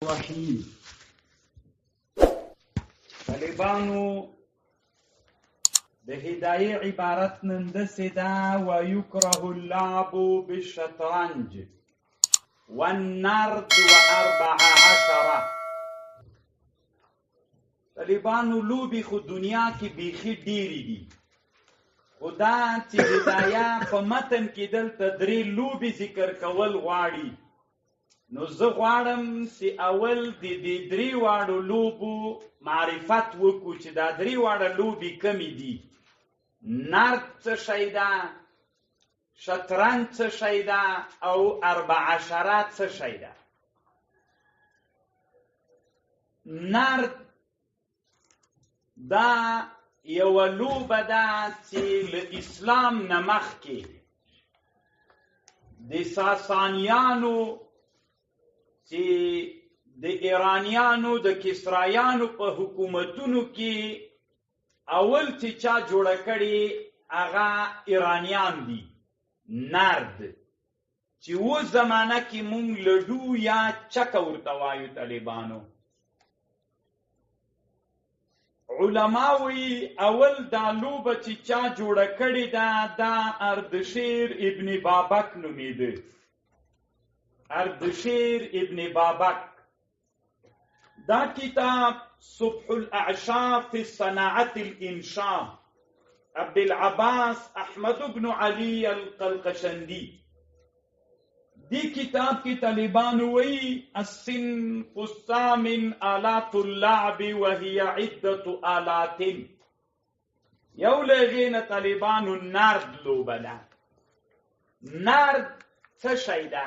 الرحیم. طالبانو د هدایه عبارت نن داسې ده: ویکره اللعب بالشطرنج والنرد و14. طالبانو لوبې خو دنیا کې بیخي ډېرې دي، خو دا چې هدایه په متن کې دلته 3 لوبې ذکر کول غواړي، نو زه غواړم چې اول د دې 3 واړو لوبو معرفت وکړو چې دا 3 واړه لوبې کمې دي. نرد څه شی ده، شطرنج څه شی ده، او 14 څه شی ده. نرد دا یوه لوبه ده چې له اسلام نه مخکې د ساسانیانو چې د ایرانیانو د کسرایانو په حکومتونو کې اول چې چا جوړه کړي هغه ایرانیان دي. نرد چې اوس زمانه کې مونږ لډو یا چکه ورته وایو. طالبانو علما وایي اول دا لوبه چې چا جوړه کړې ده دا اردشیر ابن بابک نومېده. اردشیر ابن بابک. دا کتاب صبح الاعشاء في صناعة الانشاء عبدالعباس احمد بن علی القلقشندی. دی کتاب کی طالبانو وی الصنف الثامن آلات اللعب وهي عدة آلات. یو لغین طالبانو نرد لوبه ده. نرد څه شی ده؟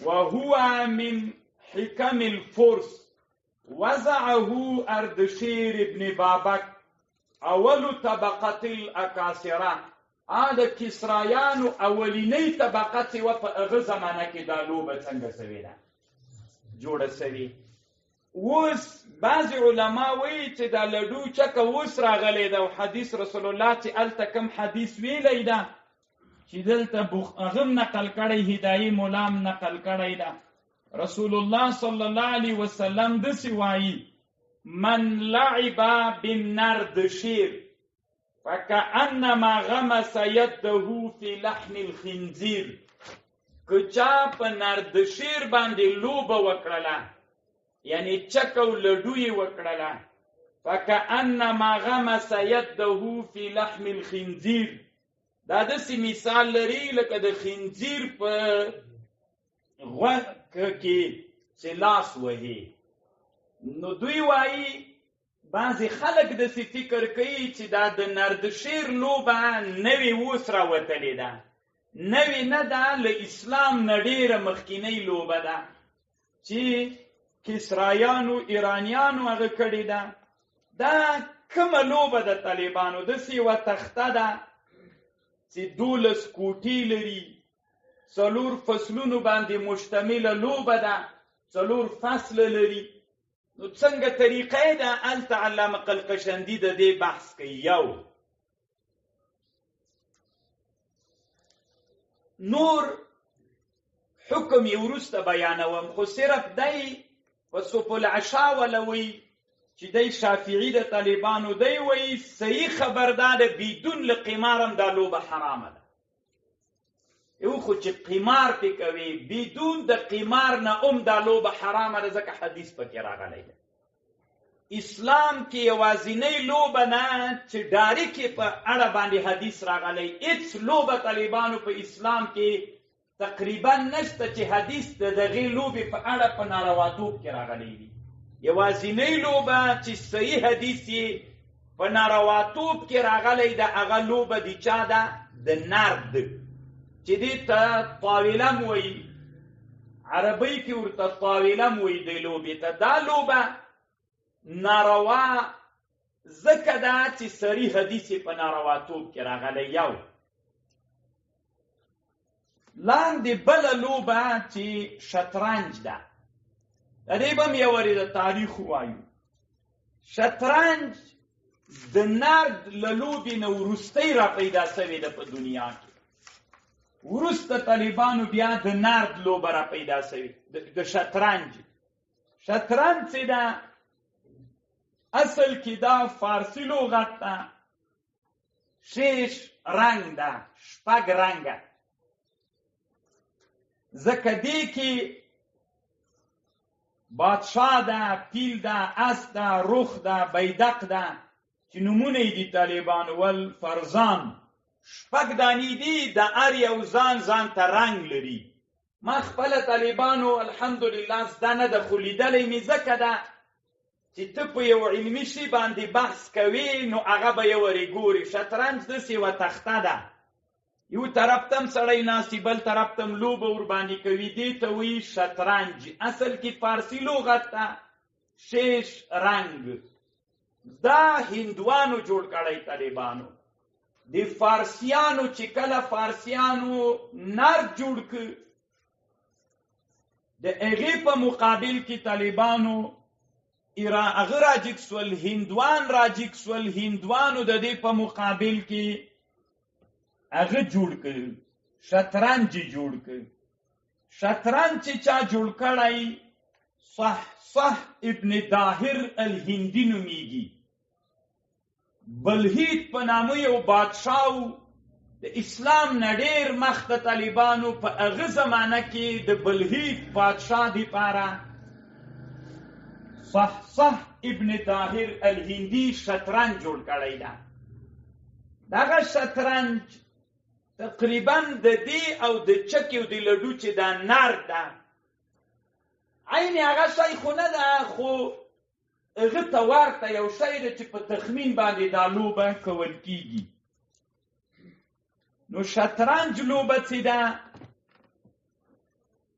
وهو من حکم الفرس وضعه اردشیر ابن بابک اول طبقه الاکاسره. د کسرایانو اولینی طبقه چې وه په هغه زمانه کې دا لوبه څنګه سوې ده جوړه سوې. اوس بعضې علما وایي چې دا لډو چکه اوس راغلی ده، او حدیث رسول الله چې هلته کوم حدیث ویلی ده چې دلته هغه نقل کړی، هدایي مولام نقل کړی ده. رسول الله صلی الله علیه وسلم داسې وایي: من لعب بالنردشیر فکأنما غمس یده فی لحم الخنزیر. که چا په نردشیر باندې لوبه وکړله، یعنی چک او لډو یې وکړله، فکأنما غمس یده فی لحم الخنزیر. دا داسې مثال لري لکه د خنزیر په غوږ کې چې لاس وهي. نو دوی وایي بعضې خلک داسې فکر کوي چې دا د نردشیر لوبه نوې اوس راوتلې ده. نوې نه ده، له اسلام نه ډېره مخکینۍ لوبه ده چې کسرایانو ایرانیانو هغه کړې ده. دا کومه لوبه ده طالبانو؟ داسې یوه تخته ده چې 12 کوټې لري، 4 فصلونو باندې مشتمله لوبه ده، 4 فصله لري. نو څنګه طریقه ده؟ هلته علامه قلقشندي د دې بحث کوي. یو نور حکم یې وروسته بیانوم، خو صرف دی په صبح العشاء ولوي چې دی شافعي د طالبانو دی وایي صحیح خبر دا ده بدون له قمار هم دا لوبه حرامه ده. یو خو چې قمار پې کوي، بدون د قمار نه هم دا لوبه حرامه ده، ځکه حدیث پکې راغلی ده. اسلام کې یوازینۍ لوبه نه چې ډایرکټ یې په اړه باندې حدیث راغلی. هېڅ لوبه طالبانو په اسلام کې تقریبا نشته چې حدیث د دغې لوبې په اړه په نارواتوب کې راغلی وي. یوازینۍ لوبه چې صحیح حدیث یې په نارواتوب کې راغلی ده هغه لوبه د چا ده؟ د نرد، چې دې ته طاولم وایي. عربۍ کې ورته طاولم وایي دې لوبې ته. دا لوبه ناروا ځکه ده چې صریح حدیث یې په نارواتوب کې راغلی. یو لاندې بله لوبه چې شطرنج ده، د دې به هم یو وارې د تاریخ ووایو. شطرنج د نرد له لوبې نه وروستۍ را پیدا سوې ده په دنیا کې. وروسته طالبانو بیا د نرد لوبه را پیدا سوې، د شطرنج. شطرنج چې ده اصل کې دا فارسی لغت ده، 6 رنگ ده، 6 رنگه. ځکه دې کې بادشاه ده، پیل ده، اس ده، رخ ده، بیدق ده چې نومونه یې دي طالبانو ول فرزان. 6 دانې دي، د هر یو ځان ته رنگ لري. ما خپله طالبانو الحمدلله زده نه ده، خو لیدلی مې ځکه ده چې ته په یو علمي شي باندې بحث کوي نو هغه به یې ورې ګوري. شطرنج داسې یوه تخته ده، یو طرف ته هم سړی ناستي، بل طرف ته هم لوبه ورباندې کوي، دې ته وایي شطرنج. اصل کې فارسي لغت ده، 6 رنگ. دا هندوانو جوړ کړی طالبانو. د فارسیانو چې کله فارسیانو نر جوړ کړ، د هغې په مقابل کې طالبانو هغه راجګ سول، هندوان راجګ سول. هندوانو د دې په مقابل کې هغه جوړ کړ، شطرنج جوړ کړ. شطرنج چې چا جوړ کړی صح ابن داهر الهندي نومیږي. بلهیت په نامه یو بادشاه د اسلام نه ډېر مخته طالبانو په هغه زمانه کې د بلهیت بادشاه دپاره صح ابن داهر الهندي شطرنج جوړ کړی ده. دغه شطرنج تقریبا د دې او د چکې او د لډو چې دا نر ده، عین هغه شی خو نه ده، خو هغه ته ورته یو شی ده چې په تخمین باندې دا لوبه کول کېږي. نو شطرنج لوبه چې ده،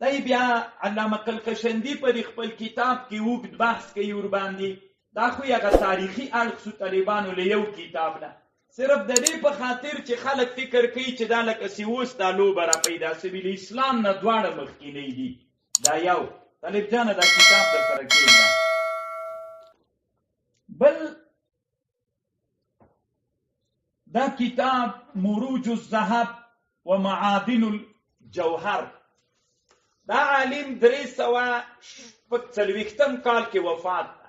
دی بیا علامه قلقشندي په خپل کتاب کې اوږد بحث کوي ورباندې. دا خو یې هغه تاریخي اړخ سو طالبانو له یو کتاب نه، صرف د دې په خاطر چې خلک فکر کوي چې دا لکه چې اوس دا لوبه را پیدا سوي، له اسلام نه دواړه مخکینی دي. دا یو طالب جانه دا کتاب در سره کېږده. بل دا کتاب مروج الذهب و معادن الجوهر، دا عالم 340 کال کې وفات ده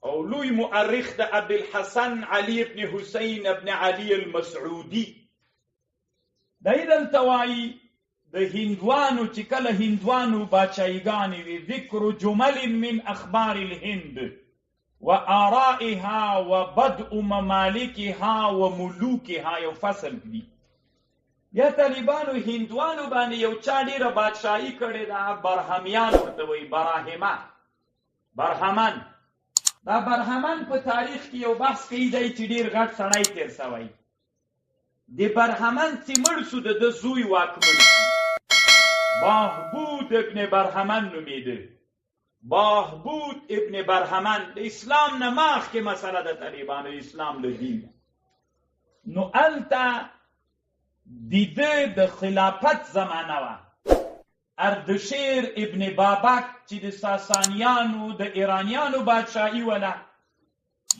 او لوی مؤرخ د ابوالحسن علي ابن حسین ابن علي المسعودي. دی دلته وایي د هندوانو چې کله هندوانو باچایګانې وي، ذکر جمل من اخبار الهند و آرائها و بدء ممالکها و ملوکها، یو فصل دی. یا طالبانو هندوانو باندې یو چا ډېره بادشاهي کړې ده، برهمیان ورته وایي، برهمن. دا برهمن په تاریخ کې یو بحث کوي دی چې ډېر غټ سړی تېر سوی. د برهمن چې مړ سو د ده زوی واکمن شو، بهبود ابن برهمن نومېده. بهبود ابن برهمن د اسلام نه مخکې مسله د طالبانو اسلام له دین. نو هلته د ده د خلافت زمانه وه. اردشیر ابن بابک چې د ساسانیانو د ایرانیانو بادشاهي وله،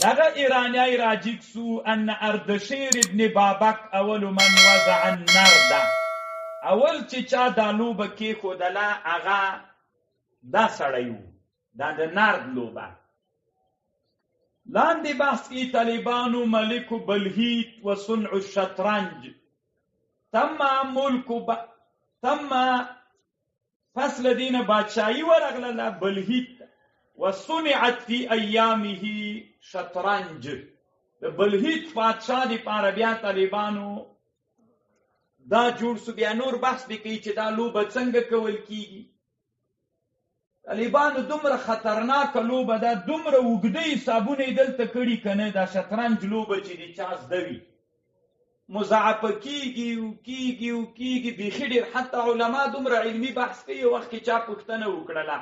دغه ایرانیای راجګ سو ان اردشیر ابن بابک اول من وضع النرد، اول چې چا دا لوبه کېښودله هغه دا سړی و، دا د نرد لوبه. لاندې بحث کې طالبانو ملک بلهیت و صنع الشطرنج تم فصل دین بادشاهی ورغله بلهیت و صنعت فی ایامه شطرنج. د بلهیت بادشاه دپاره بیا طالبانو دا جوړ سو. بیا نور بحث به کوي چې دا لوبه څنګه کول کیږي. طالبانو دومره خطرناکه لوبه ده، دومره اوږده حسابونه یې دلته کړي که نه. دا شطرنج لوبه چې د چا زده وي مضاعفه کیږي بیخي ډېر. حتی علما دومره علمي بحث کوي. یو وخت کې چا پوښتنه وکړله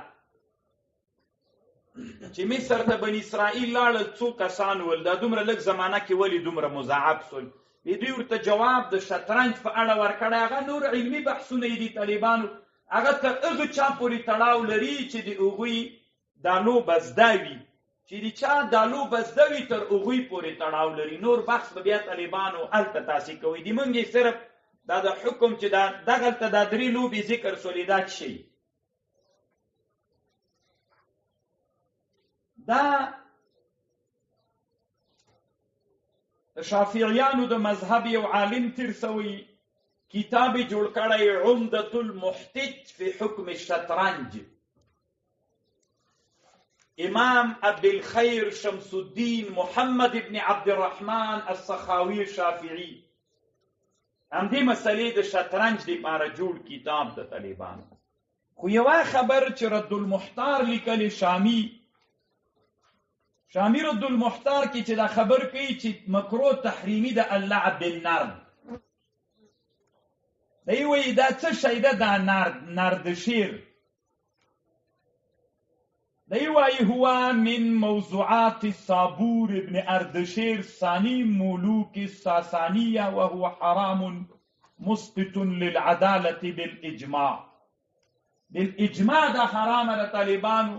چې مصر ته بني اسرائیل لاړل څو کسان ول، دا دومره لږ زمانه کې ولې دومره مضاعف سول؟ دوی ورته جواب د شطرنج په اړه ورکړی. هغه نور علمي بحثونه یې دي طالبانو، هغه تر هغه چا پورې تړاو لري چې د هغوی دا لوبه زده وي، چې د چا دا لوبه زده وي تر هغوی پورې تړاو لري. نور بحث به بیا طالبانو هلته تاسې کوئ. د موږ یې صرف دا د حکم چې دغلته دا 3 لوبې ذکر سولې دا څه شي دا شافعیانو د مذهب یو عالم تیر سوی کتاب جوړ کړی عمدة المحتج فی حکم الشطرنج. امام عبدالخیر شمس الدین محمد ابن عبد الرحمن السخاوی الشافعی هم دې مسلې د شطرنج لپاره جوړ کتاب د طالبانو. خو یوه خبر چې رد المحتار لیکلی شامی رد المحتار کې چې دا خبر کوي چې مکروه تحریمی د اللعب بالنرد، دی وایي دا څه شی ده دا نردشیر، دی وایي هو من موضوعات الصابور ابن اردشیر ثانی ملوک الساسانیه وهو حرام مسقط للعدالة بالاجماع دا حرامه د طالبانو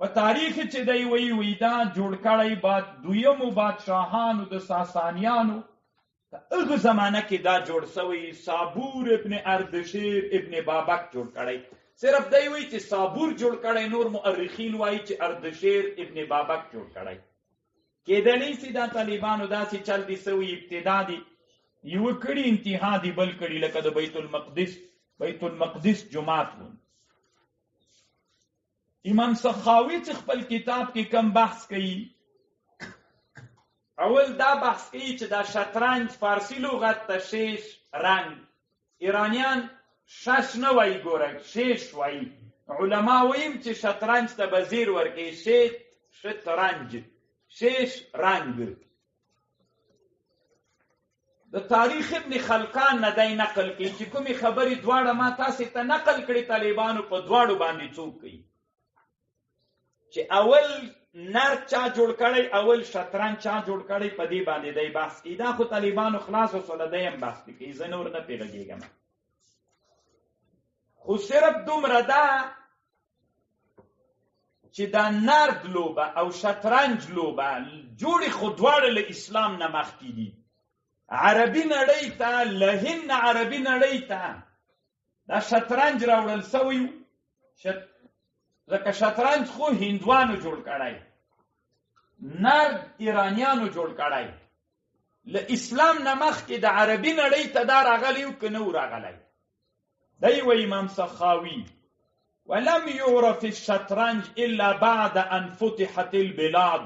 په تاریخ چې دی وی دا جوړ کړی بعد دویمو بادشاهانو د ساسانیانو په هغه زمانه کې دا جوړ سوی صابور ابن اردشیر ابن بابک جوړ کړی. صرف دی وی چې صابور جوړ کړی، نور مؤرخین وایي چې اردشیر ابن بابک جوړ کړی. کېدلی سي دا طالبانو داسې چل دي سوی ابتدا دي یو کړي انتها دي بل کړي، لکه د بیت المقدس جماعت و. امام سخاوی چې خپل کتاب کې کم بحث کوي، اول دا بحث کوي چې دا شطرنج فارسی لغت ته شیش رنگ، ایرانیان شش نه وایي، ګوره شیش وایي. علما وایي چې شطرنج ته به زیر ورکوي، شطرنج شیش رنگ. د تاریخ ابن خلقان نه دی نقل کوي چې کومې خبرې دواړه ما تاسې ته نقل کړي طالبانو په دواړو باندې څوک کوي، چې اول نرد چا جوړ کړی، اول شطرنج چا جوړ کړی، په دې باندې دی بحث کوي. دا خو طالبانو خلاص وسوله، دی هم بحث کوي، زه نور نه پرې لګېږم. خو صرف دومره ده چې دا نرد لوبه او شطرنج لوبه جوړې خو دواړه له اسلام نه مخکې دي. عربي نړۍ ته، له هند نه عربي نړۍ ته دا شطرنج راوړل سوی و. ځکه شطرنج خو هندوانو جوړ کړی، نرد ایرانیانو جوړ کړی، له اسلام نه مخکې د عربي نړۍ ته دا راغلی و که نه و راغلی. دی و امام سخاوي ولم يعرف الشطرنج الا بعد ان فتحت البلاد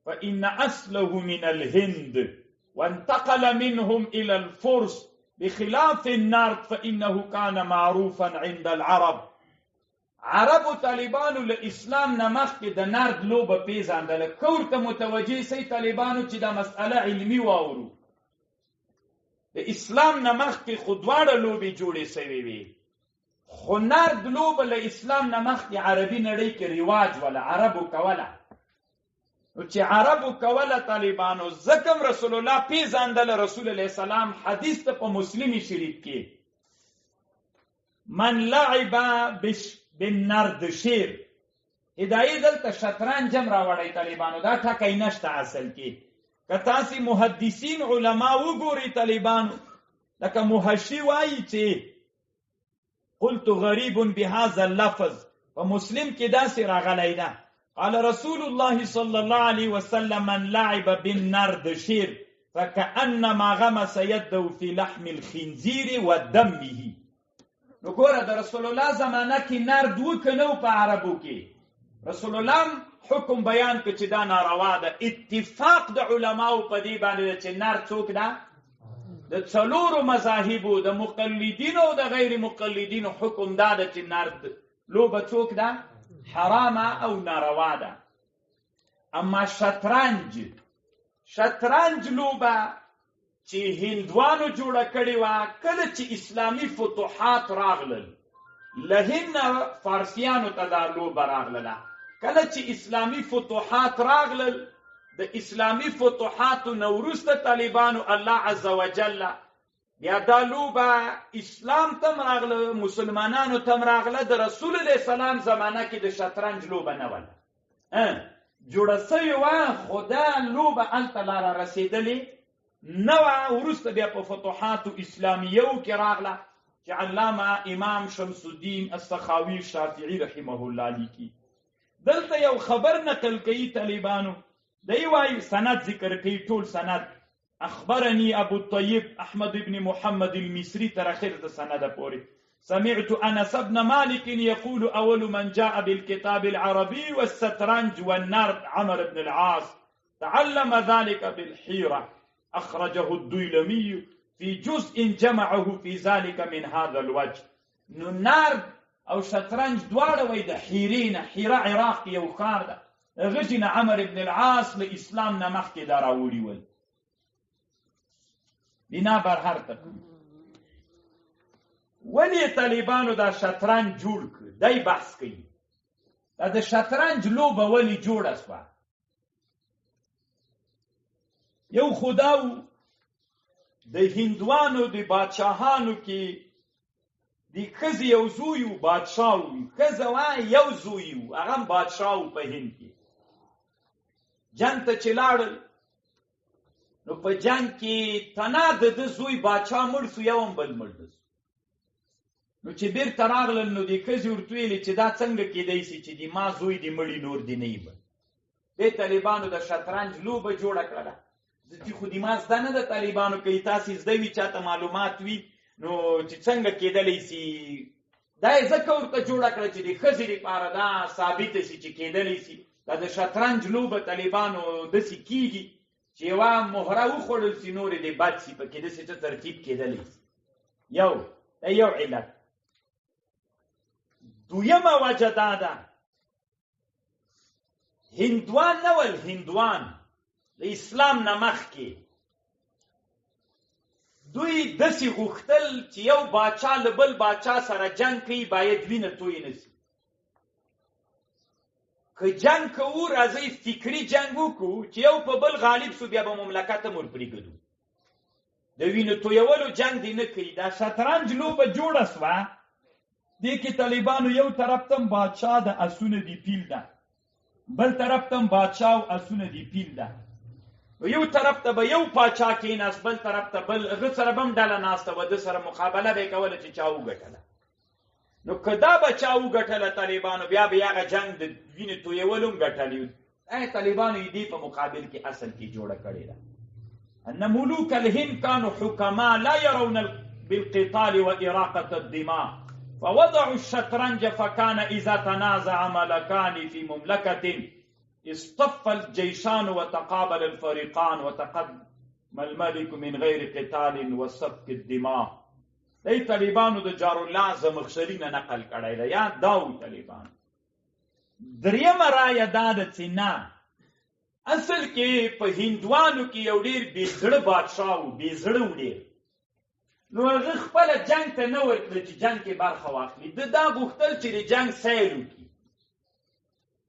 فان اصله من الهند وانتقل منهم الى الفرس بخلاف النرد فانه كان معروفا عند العرب. عربو طالبانو له اسلام نه مخکې د نرد لوبه پیژندله. کور ته متوجه سئ طالبانو چې دا مسئله علمي واورو. د اسلام نه مخکې خو دواړه لوبې جوړې سوې وې، خو نرد لوبه له اسلام نه مخکې عربي نړۍ کې رواج وله، عربو کوله. نو چې عربو کوله طالبانو ځکه رسول الله پیژندله. رسول الله سلام حدیث ته په مسلم شریف کې من لعب بالنردشیر، هدایي دلته شطرنج هم راوړی طالبانو، دا ټکی نشته اصل کې. که تاسې محدثین علما وګورئ طالبانو، لکه محشي وایي چې قلت غریب بهذا اللفظ، په مسلم کې داسې راغلی ده قال رسول الله صلى الله عليه وسلم من لعب بالنردشیر فكأنما غمس يده في لحم الخنزير ودمه. نو ګوره د رسول الله زمانه کې نرد وکنه په عربو کې، رسول الله حکم بیان کړ چې دا ناروا ده. اتفاق د علماو په دې باندې چې نرد څوک ده، د څلورو مذاهبو د مقلدینو او د غیر مقلدینو حکم دا ده چې نرد لوبه څوک ده، حرامه او ناروا ده. اما شطرنج لوبه چې هندوانو جوړه کړې وه، کله چې اسلامي فتوحات راغلل له هند فارسیانو ته دا لوبه راغلله. کله چې اسلامي فتوحات راغلل، د اسلامي فتوحاتو نه وروسته طالبانو الله عز وجل بیا دا لوبه اسلام تم راغله، مسلمانانو تم راغله. د رسول الله سلام زمانه کې د شطرنج لوبه نه وله جوړه سوې وه، خو دا لوبه هلته لاره رسېدلې نه وه. وروسته بیا په فتوحاتو اسلامیو کې راغله چې علامه امام شمس الدین السخاوي شافعي رحمه الله لیکي. دلته یو خبر نقل کوي طالبانو، دی وایي سند ذکر کوي، ټول سند اخبرني ابو الطيب احمد بن محمد المصري تر اخر د سند پورې، سمعت انس بن مالك يقول اول من جاء بالكتاب العربي والسترنج والنرد عمرو بن العاص تعلم ذلك بالحيرة، اخرجه الديلمي في جزء جمعه في ذلك من هذا الوجه. نو نرد او شطرنج دواړه وای د حیرې نه، حیره عراق یو ښار ده، هغه نه عمرو بن العاص له اسلام نه مخکې دا راوړي ول. بنا بر هر تکو ولې طالبانو دا شطرنج جوړ کړ؟ دی بحث کوي دا د شطرنج لوبه ولې جوړه شوه. یو خداو د هندوانو د بادشاهانو کې د ښځې یو زوی و، بادشاه و، ښځه وایي یو زوی و، هغه هم بادشاه و په هند کې. جنګ ته چې لاړل نو په جنګ کې تنا د ده زوی بادشاه مړ سو، یو هم بل مړ سو. نو چې بیرته راغلل نو د ښځې ورته ویلې چې دا څنګه کیدی شي چې د ما زوی د مړي نور دی نه وي. دې طالبانو د شطرنج لوبه جوړه کړله. چې خو د ما زده نه ده طالبانو، که تاسې زده وي چاته معلومات وي نو چې څنګه کیدلی شي، دا یې ځکه ورته جوړه کړه چې د ښځې لپاره دا ثابته شي چې کیدلی شي. دا د شطرنج لوبه طالبانو داسې کیږي چې یوه مهره وخوړل شي نورې دې بد شي، پکې داسې څه ترتیب کیدلی شي. دا یو علت. دویمه وجه دا ده، هندوان نه ول، هندوان د اسلام نه مخکې دوی داسې غوښتل چې یو باچا له بل باچا سره جنګ کوي باید وینه توی نه شي. که جنګ کوو راځئ فکري جنګ وکړو چې یو په بل غالب سو، بیا به مملکت هم ورپرېږدو. د وینو تویولو جنګ دی نه کوي. دا شطرنج لوبه جوړه سوه، دې کې طالبانو یو طرف ته بادشاه د اسونه دی پیل ده، بل طرف ته بادشاه او اسونه دی پیل ده. یو طرف ته به یو پاچا کېناست، بل طرف ته بل، هغه سره به هم ډله ناسته وه، ده سره مقابله به یې کوله چې چا وګټله. نو که دا به چا وګټله طالبانو، بیا به یې هغه جنګ د وینې تویولو هم ګټلی. طالبانو یې دې په مقابل کې اصل کې جوړه کړې ده. ان ملوک الهند كانوا حكماء لا يرون بالقتال وإراقة الدماء فوضعوا الشطرنج فكان إذا تنازع ملكان في مملكة اصطف الجيشان وتقابل الفريقان وتقدم الملك من غير قتال وسفك الدماء. دی طالبانو د جارالله زمخشري نه نقل کړی ده، یا داو طالبان. درېیمه رایه دا ده چې نه، اصل کې په هندوانو کې یو ډېر بې زړه بادشاه و، بې زړه و ډېر. نو هغه خپله جنګ ته نه ورتله چې جنګ کې برخه واخلي. ده دا غوښتل چې د جنګ سیل وکړي.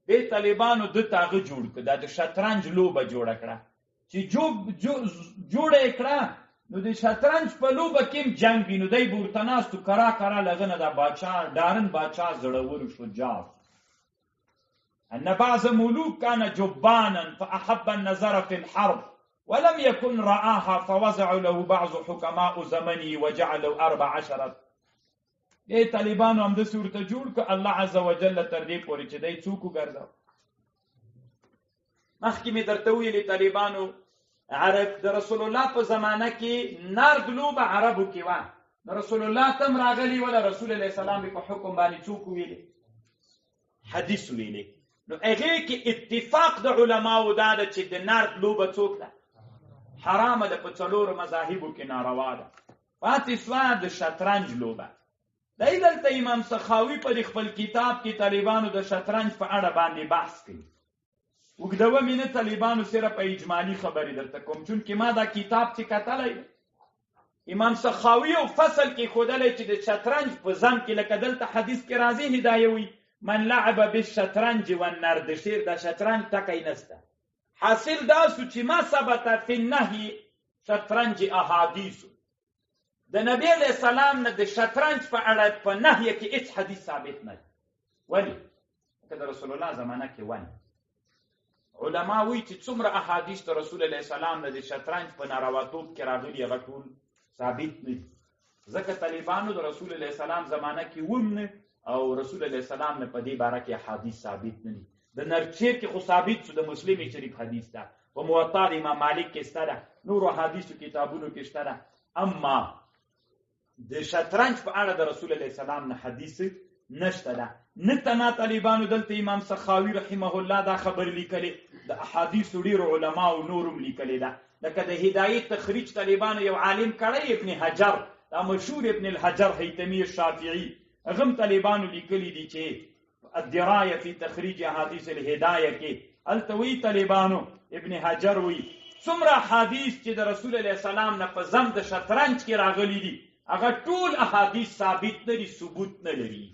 دې طالبانو ده ته هغه جوړ کړه، دا د شطرنج لوبه جوړه کړه چې جوړه یې کړه. نو د شطرنج په لوبه کې هم جنګ وي، نو دی به ورته ناست و، کرا کرا له هغه نه دا بادشاه ډارن بادشاه زړور شجاع. أن بعض ملوك كان جبانا فأحب النظر في الحرب ولم يكن رآها فوزعوا له بعض حكماء زمنه وجعلوا 14. دې طالبانو همداسې ورته جوړ کړه، الله عز وجل تر دې پورې چې دی څوک وګرځاو. مخکې مې درته ویلې طالبانو عرب د رسول الله په زمانه کې نرد لوبه عربو کې وه. د رسول الله ته هم راغلي وله، رسول الله سلام په حکم باندې څوک ویلې؟ حدیث ویلې. نو هغې کې اتفاق د علماو دا ده چې د نرد لوبه څوک ده؟ حرامه ده، په څلورو مذاهبو کې ناروا ده. پاتې سوه د شطرنج لوبه. دی دلته امام سخاوي په خپل کتاب کې طالبانو د شطرنج په اړه باندې بحث کوي. اوږدوه مې نه طالبانو صرف اجمالي خبرې درته کوم، چونکې ما دا کتاب چې کتلی امام سخاوي یو فصل کې ښودلی چې د شطرنج په ضم کې لکه دلته حدیث کې راځي هدایه وي من لعب بالشطرنج والنرد شیر، دا شطرنج ټکی نسته. حاصل دا سو چې ما ثبت فی النهی شطرنج احادیثو، د نبی علیه السلام نه د شطرنج په اړه په نهیه کې هیڅ حدیث ثابت نه دی. ولې؟ که د رسول الله زمانه کې ونه. علما وایي چې څومره احادیث د رسول الله السلام نه د شطرنج په نارواتوب کې راغلي هغه ټول ثابت نه دي. ځکه طالبانو د رسول الله السلام زمانه کې هم نه او رسول الله السلام نه په دې باره کې احادیث ثابت نه دي. د نرچیر کې خو ثابت شو د مسلم شریف حدیث ده، په موطا د امام مالک کې شته ده، نورو حدیثو کتابونو کې شته ده. اما د شطرنج په اړه د رسول الله سلام نه حدیث نشته ده. نه تنا طالبانو دلته امام سخاوي رحمه الله دا خبر لیکلې، د احادیثو ډېرو علماو نورم لیکلې ده. لکه د هدایت تخریج طالبانو یو عالم کړی ابن حجر، دا مشهور ابن الحجر هیتمی الشافعي، هغه هم طالبانو لیکلي دي چې الدرايه فی تخریج احادیث الهدایه کې هلته وی طالبانو ابن حجر وی څومره احادیث چې د رسول الله سلام نه په ضم د شطرنج کې راغلي دي هغه ټول احادیث ثابت نه دي، ثبوت نه لري.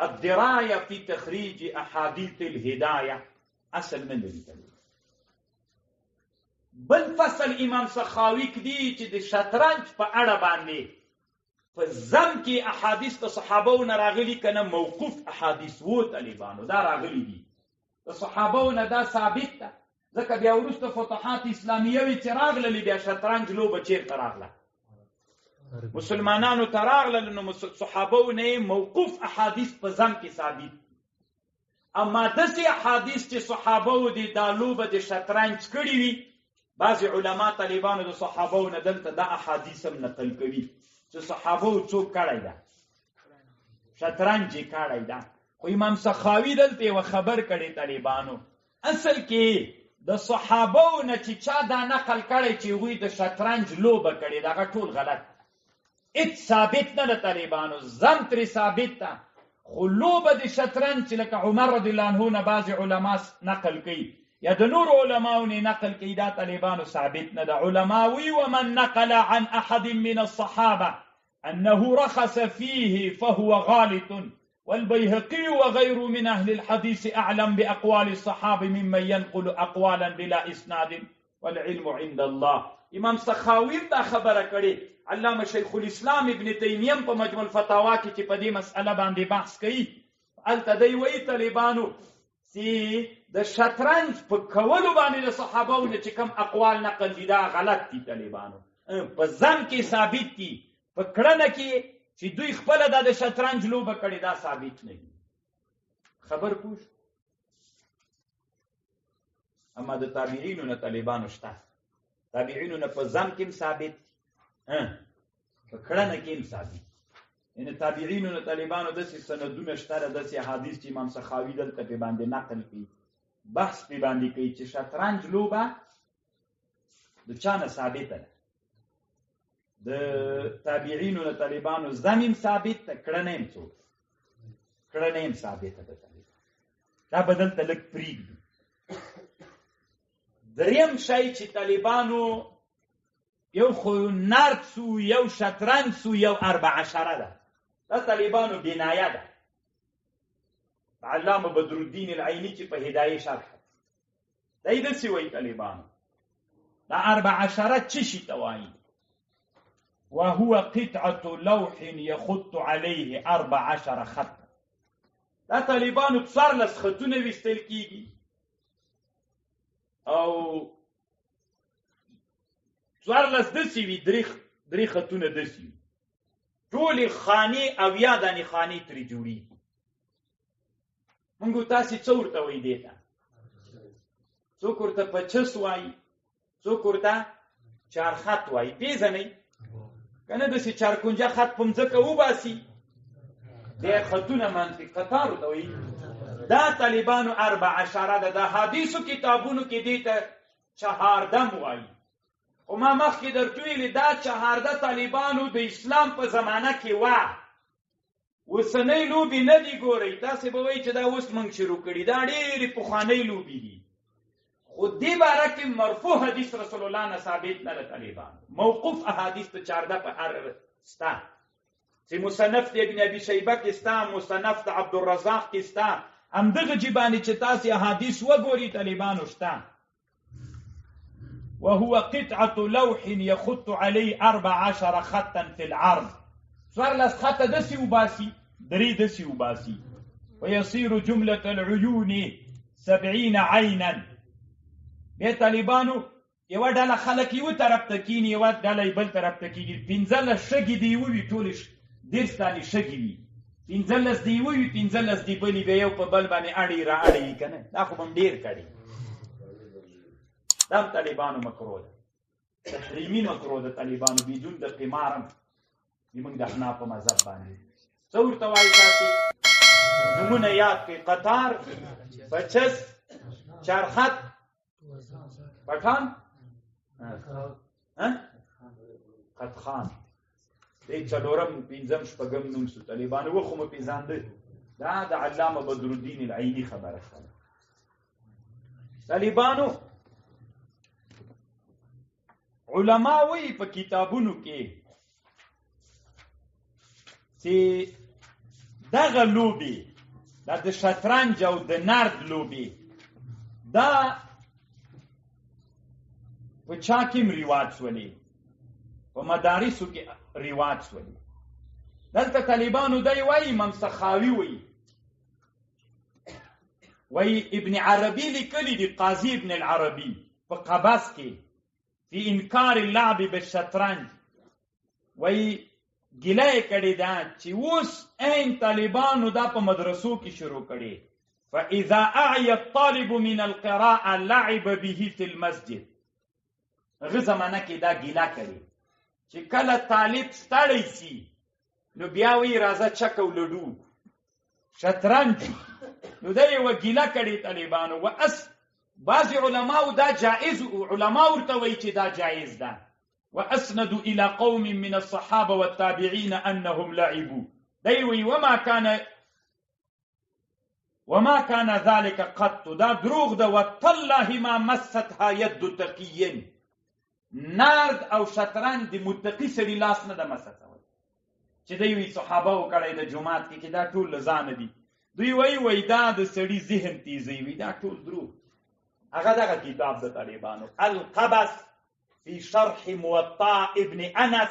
الدرايه فی تخریج احادیث الهدایه اصل نه لري. بل فصل امام سخاوي کدي چې د شطرنج په اړه باندې په ضم کې احادیث د صحابو نه راغلي کنه موقوف احادیث وو طالبانو دا راغلي دي، د صحابو نه دا ثابت ده. ځکه بیا وروسته فتوحات اسلامیه وي چې راغللې بیا شطرنج لوبه چیرته راغله؟ مسلمانانو ته راغله، نو صحابو نه موقوف احادیث په ضم کې ثابت. اما داسې احادیث چې صحابو دي دا لوبه د شطرنج کړي وي، بعضې علما طالبانو د صحابو نه دلته دا احادیث هم نقل کوي چې صحابو څوک کړی ده، شطرنج یې کړی ده. خو امام سخاوي دلته یوه خبر کړی طالبانو، اصل کې د صحابو نه چې چا دا نقل کړی چې هغوی د شطرنج لوبه کړې ده هغه ټول غلط، هېڅ ثابت نه ده طالبانو، ضم ترې ثابت ده. خو لوبه د شطرنج چې لکه عمر رضی الله عنه نه بعضې علما نقل کوي یا د نور علماو نه نقل کوي دا طالبانو ثابت نه ده. علماوي ومن نقل عن احد من الصحابه انه رخص فيه فهو غالط والبيهقي وغير من اهل الحديث اعلم باقوال الصحابه ممن ينقل اقوالا بلا اسناد والعلم عند الله. امام سخاوي دا خبره کړي، علامه شیخ الاسلام ابن تیمیه په مجموع الفتاوا کې چې په دې مسأله باندې بحث کوي، هلته دی وایي طالبانو چې د شطرنج په کولو باندې د صحابو نه چې کوم اقوال نقل دي دا غلط دي طالبانو، په ضم کې ثابت دي، په کړنه کې چې دوی خپله دا د شطرنج لوبه کړې دا ثابت نه دي. خبر پوه. اما د تابعینو نه طالبانو شته، تابعینو نه په ضم کې هم ثابت دي، په کړنه کې هم ثابت. یعنې تابعینو نه طالبانو داسې سندونه شته ده، داسې احادیث چې امام سخاوي دلته پې باندې نقل کوي، بحث پې باندې کوي چې شطرنج لوبه د چا نه ثابته ده. د تابعینو نه طالبانو ضم هم ثابت ده، کړنه هم څوک کړنه هم ثابته ده. دا به دلته لږ پرېږدو. دریم شی چې طالبانو یو خو نرد سو، یو شطرنج سو، یو 14 ده. دا طالبانو بنایه ده. علامه بدرالدین العینی چې په هدایه شرح ده یې داسې وایي طالبانو دا 14 څه شي ته وایي؟ وهو قطعة لوح يخط عليه 14 خطا. دا طالبانو 14 خطونه ویستل کیږي او 14 داسې وي، درې خطونه داسې وي، ټولې خانې او یا دانې خانې ترې جوړېږي. مونږ تاسې څه ورته وایي دې ته؟ څوک ورته پچس وایي، څوک ورته چارخط وایي. پېژنئ که نه داسې چارکونجه خط په مځکه وباسي د خطونه منطق قطار ورته وایي. دا طالبانو 14 ده. د حدیثو کتابونو کې دې ته 14 وایي. خو ما مخکې درته ویلې دا 14 طالبانو د اسلام په زمانه کې وه، اوسنۍ لوبې نه دي. ګورئ تاسې به وایي چې دا اوس موږ شروع کړي، دا ډېرې پخوانۍ لوبې دي. خو دې باره کې مرفوع حدیث رسول الله نه ثابت نه ده طالبانو، موقوف احادیث په 14 په هر سته چې مصنف د ابن ابي شیبه کې سته، مصنف د عبدالرزاق کې سته، همدغه جې باندې چې تاسې احادیث وګوري طالبانو شته. وهو قطعة لوح يخط عليه 14 خطا في العرض. 14 خطه داسې وباسي، درې داسې وباسي. ويصير جملة العيون 70 عينا. بیا طالبانو یوه ډله خلک یوه طرف ته کیني، یوه ډله بل طرف ته کیني، 15 شګې دې ووي، ټولې 10 دانې شګې وي. 15 دی وي 15 دی بلی به یو په بل باندې اړي را اړي کنه دا خو هم ډیر کړي دا طالبانو مکروه ده تحریمی مکروه ده طالبانو بدون د قمارم موږ د احناف په مذهب باندې څور توای تاسو نمونه یاد کې قطار بچس چارخط پټان قد خان دې څلورم پنځم شپږم نوم سو طالبانو وخو مې پیژاندل دا د علامه بدر الدین العینی خبره ده طالبانو علما وی په کتابونو کې چې دغه لوبي دا د شطرنج او د نرد لوبي دا په چا کې رواج شولې په مدارسو کې رواج شولې دلته طالبانو دی وایي امام سخاوي وایي ابن عربي لیکلي دي قاضي ابن العربي په قباس کې في انکار اللعب بالشطرنج وایي ګیله یې کړې ده چې اوس عین طالبانو دا په مدرسو کې شروع کړي فاذا اعي الطالب من القراءه لعب به في المسجد هغه زمانه کې دا ګیله کړي چې کله طالب ستړی شي نو بیا وایي راځه چک او لډو شطرنج نو دا یې ګیله کړي طالبانو بعض علماء دا جائز علماء ورته وایي چې دا جائز ده واسندوا الى قوم من الصحابه والتابعين انهم لعبوا دی وی وما كان ذلك قط دا دروغ ده وتالله ما مستها يد تقي نارد او شطرنج دی متقی سړي لاس نه ده مسته چې دی وی صحابه وکړي د جمعات کې دا ټول لزان دي دوی وی دا د سړي ذهن تیزي وی دا ټول دروغ هغه دغه کتاب د طالبانو القبس في شرح موطا ابن أنس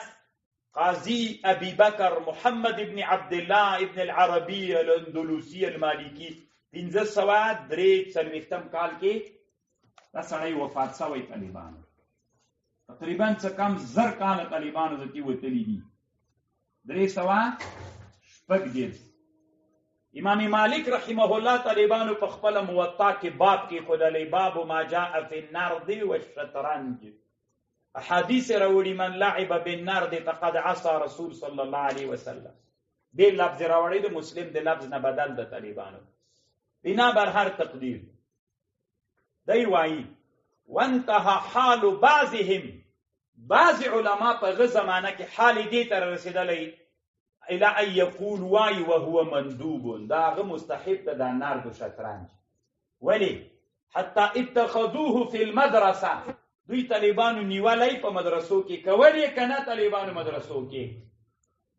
قاضي أبي بكر محمد بن عبد الله ابن العربي الأندلسي المالكي 1503 کال کې دا سړی وفات شوی طالبانو تقریبا څه کم زر کال طالبانو دتی وتلی دي 300 امام مالک رحمه الله طالبانو په خپل موطا کې باب کې خدای باب ما جاء في النرد والشطرنج احادیث راوړي من لعب بالنرد فقد عصى رسول صلی الله علیه وسلم دې لفظ راوړي د مسلم د لفظ نه بدل د طالبانو بنا بر هر تقدیر دی وایي وانتهى حال بعضهم بعض علما په غ زمانه کې حال دې تر رسیدلی الى ان يقول واي وهو مندوب دا غ مستحب ده نرد و شطرنج ولی حتى اتخذوه في المدرسه دوی طالبانو نیولای په مدرسو کې کوي کنه طالبانو مدرسو کې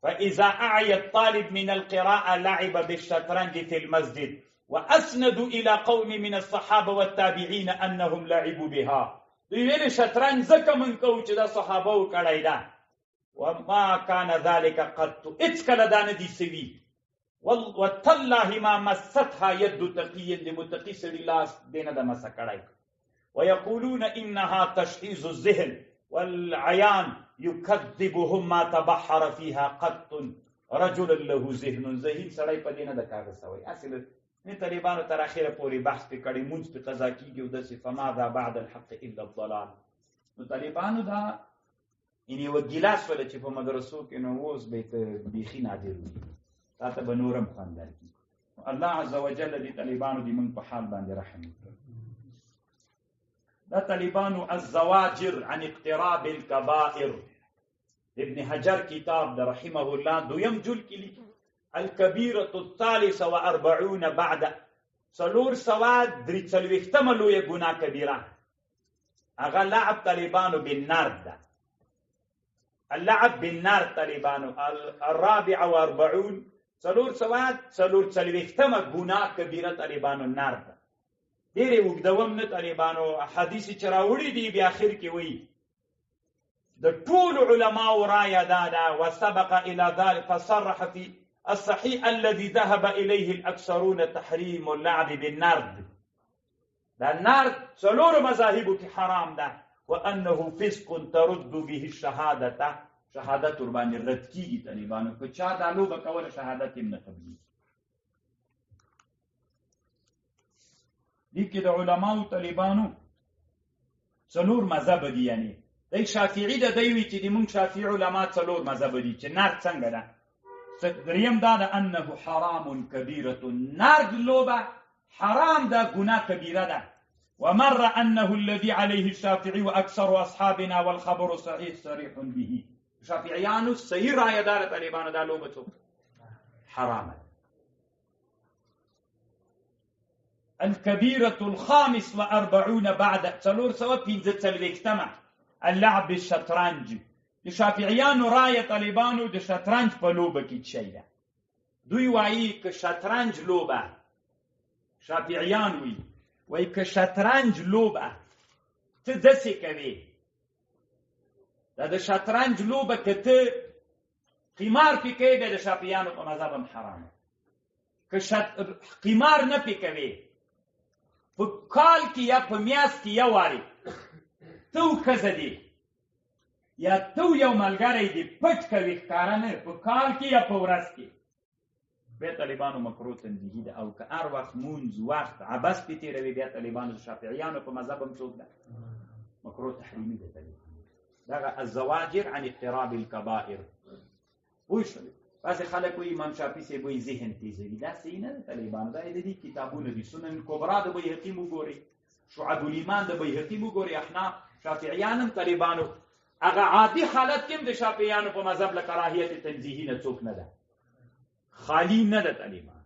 فاذا اعي الطالب من القراءه لعب بالشطرنج في المسجد واسندوا الى قوم من الصحابه والتابعين انهم لعبوا بها دوی ویل شطرنج زکه من کو چې دا صحابه وکړای دا وما كان ذلك قط اتكل دان دي سوي والله ما مستها يد تقي لمتقي الله دینه د مسکړای ويقولون انها تشحيذ الذهن والعيان يكذبهم ما تبحر فيها قط رجل له ذهن ذهین سړی په دینه د کاغذ سوی اصل نه طالبانو تر اخره پوری بحث کړي مونږ په قضا کیږي او د فماذا بعد الحق الا الضلال نو طالبانو دا یعنی وګیلاس ول چې په مدرسو کې نو اوس به بيخي نادر دي تاسو به نورم خواندل کی الله عز وجل دې طالبانو دې موږ په حال باندې رحم وکړي دا طالبانو الزواجر عن اقتراب الكبائر ابن حجر کتاب در رحمه الله دویم جل کلی الكبيرة 43 بعد سلور سواد دري څلوېښتمه لویه ګناه کبیره هغه لعب طالبانو بالنرد ده اللعب بالنرد طالبانو 44 سلور سواد سلور څلوېښتمه ګناه کبیره طالبانو نرد ده ډېرې اوږدوم نه طالبانو حدیث چې راوړي دي بیا اخر کې وایي د ټول علماو رایه دا ده وسبق الى ذلك فصرح في الصحيح الذي ذهب اليه الاكثرون تحريم اللعب بالنرد دا النرد څلور مذاهبو کې حرام ده وانه فسق ترد به الشهاده شهادت ورباندې رد کیږي طالبانو که چا دا لوبه کوله شهادت یې نه قبلېږي. دې کې د علماو طالبانو څلور مذهب دي، یعنی دی شافعي ده، دی وي چې د مونږ شافعي علما څلور مذهب دي چې نرد څنګه ده. دریم دا ده انه حرام کبیرة، نرد لوبه حرام ده، ګناه کبیره ده. ومر انه الذي عليه الشافعي واكثر اصحابنا والخبر صحيح صريح به. شافعیانو صحیح رایه دار طالبانو دا لوبه څوک حرام ده. الكبيرة الخامس و40 بعد 445 اللعب بالشطرنج. د شافعیانو رایه طالبانو د شطرنج په لوبه کې شي ده. دوی وایي که شطرنج لوبه، شافعیان وایي که شطرنج لوبه ته داسې کوي، دا د شطرنج لوبه که ته قمار پې کوې بیا د شافعیانو په مذهب هم حرامه. که قمار نه پې کوې، په کال کې یا په میاشت کې یو وارې ته و ښځه دي یا ته یو ملګری دي پټ کوي ښکاره نه، په کال کې یا په ورځ کې، بیا طالبانو مکروه تنزیهي ده. او که هر وخت مونځ وخت عبث پې تېروي بیا طالبانو د شافعیانو په مذهب هم څوک ده مکروه تحریمي ده. دغه الزواجر عن اقتراب الكبائر. پوه شوې؟ بعضې خلک وایي امام شافعي صاحب وایي ذهن تیزوي، دا صحیح نه ده طالبانو. دا د دې کتابونه دي، سنن کبرا د بیهقي وګورئ، شعب الایمان د بیهقي وګورئ. احناف شافعیان هم طالبانو هغه عادي حالت کې هم د شافعیانو په مذهب له کراهیت تنزیهي نه څوک نه ده، خالی نه ده طالبان.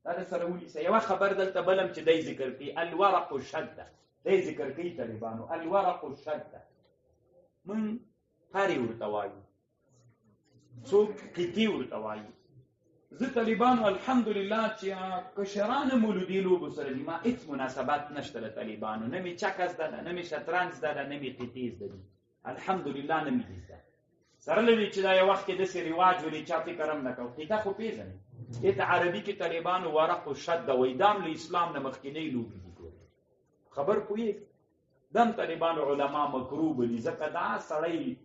دا د سره ونیسه. یوه خبر دلته بلم چې دی ذکر کوي الورق الشده، دی ذکر کوي طالبانو الورق الشده. من پرې ورته وایو، څوک قطي ورته وایي. زه طالبانو الحمدلله چې کشران مو له دې لوبو سره دي، ما هېڅ مناسبت نشته له طالبانو، نه مې چکه زده ده، نه مې شطرنج زده ده، نه مې قطي زده دي، الحمدلله نه مې دي زده. سره له دې چې دا یو وخت کې داسې رواج ولې چا فکر هم نه کوو. قطه خو پېژنئ، دې ته عربي کې طالبانو ورق الشده وایي. دا هم له اسلام نه مخکینۍ لوبې دي. خبر پوهېږي؟ دم طالبانو علما مکروه بولي، ځکه دا سړی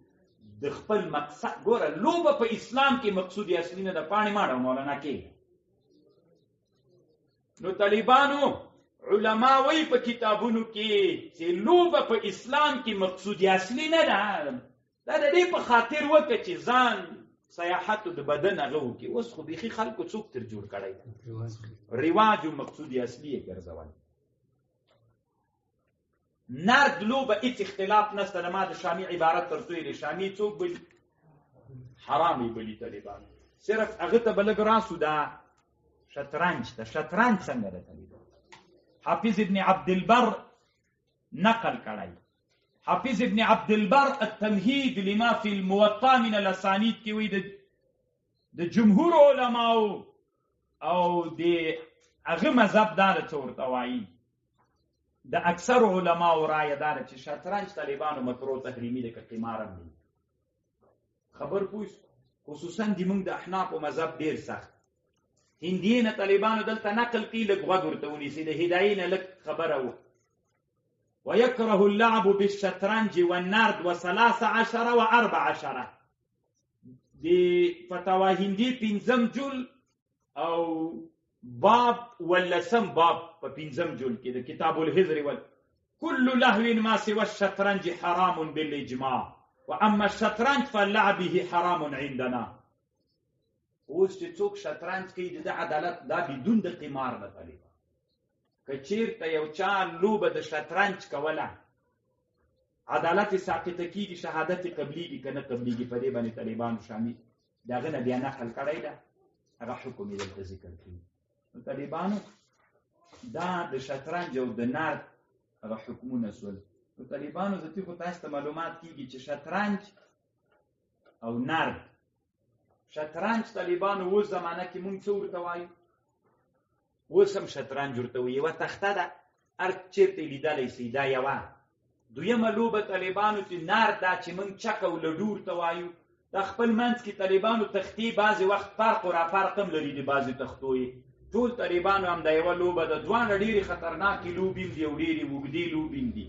د خپل مقصد ګوره لوبه په اسلام کې مقصود اصلي نه ده. پاڼې ماړه مولانا کې نو طالبانو علما وایي په کتابونو کې چې لوبه په اسلام کې مقصود اصلي نه ده. دا د دې په خاطر وکړه چې ځان سیاحت د بدن هغه وکړي. اوس خو بیخي خلکو څوک تر جوړ کړی ده، رواج او مقصود اصلي یې ګرځول. نرد لوبه هیڅ اختلاف نشته. ما د شامي عبارت ترڅو یې شامي څوک بلي حرام یې بلي طالبان، صرف هغه ته به لږ راسو دا شطرنج ته. شطرنج څنګه ده طالبان؟ حافظ ابن عبدالبر نقل کړی. حافظ ابن عبدالبر التمهید لما فی الموطا من الاسانید کې وایي د جمهور علماو او د هغه مذهب دا څه ورته وایي، د اکثر علماو رایه داره چې شطرنج طالبانو مکروه تحریمي ده که قمار هم دي. خبر پوه شو؟ خصوصا د موږ د احنافو مذهب ډېر سخت. هندیې نه طالبانو دلته نقل کوي، لږ غوږ ورته ونیسي، د هدایې نه لږ خبره وه. ویکره اللعب بالشطرنج والنرد و13 و14. د فتاوا هندي 5 جل او باب ولسم باب په 5 جل کې د کتاب الهزر كل لهو ما سوى الشطرنج حرام بالاجماع واما الشطرنج فاللعب به حرام عندنا. اوس چې څوک شطرنج کوي د عدالت دا بدون د قمار نه طالبان. که چېرته یو چا لوبه د شطرنج کوله عدالت ساقطه کېږي، شهادت قبلېږي که نه قبلېږي. په دې باندې طالبانو شامي د هغه نه بیا نقل کړی ده، هغه حکم یې دلته ذکر کوي. نو طالبانو دا د شطرنج او د نرد هغه حکمونه سول. نو طالبانو ذاتي خو تاسو ته معلومات کېږي چې شطرنج او نرد، شطرنج طالبانو اوس زمانه کې مونږ څه ورته وایو؟ اوس هم شطرنج ورته وایي. یوه تخته ده، هر چېرته یې لیدلی سئ، دا یوه. دویمه لوبه طالبانو چې نرد دا چې مونږ چک او لډو ورته وایو، دا خپل منځ کې طالبانو تختې بعضې وخت فرق و رافرق هم لري د بعضې تختو یې. ټول طالبانو هم دا یوه لوبه ده. دواړه ډېرې خطرناکې لوبې هم دي او ډېرې اوږدې لوبې هم دي.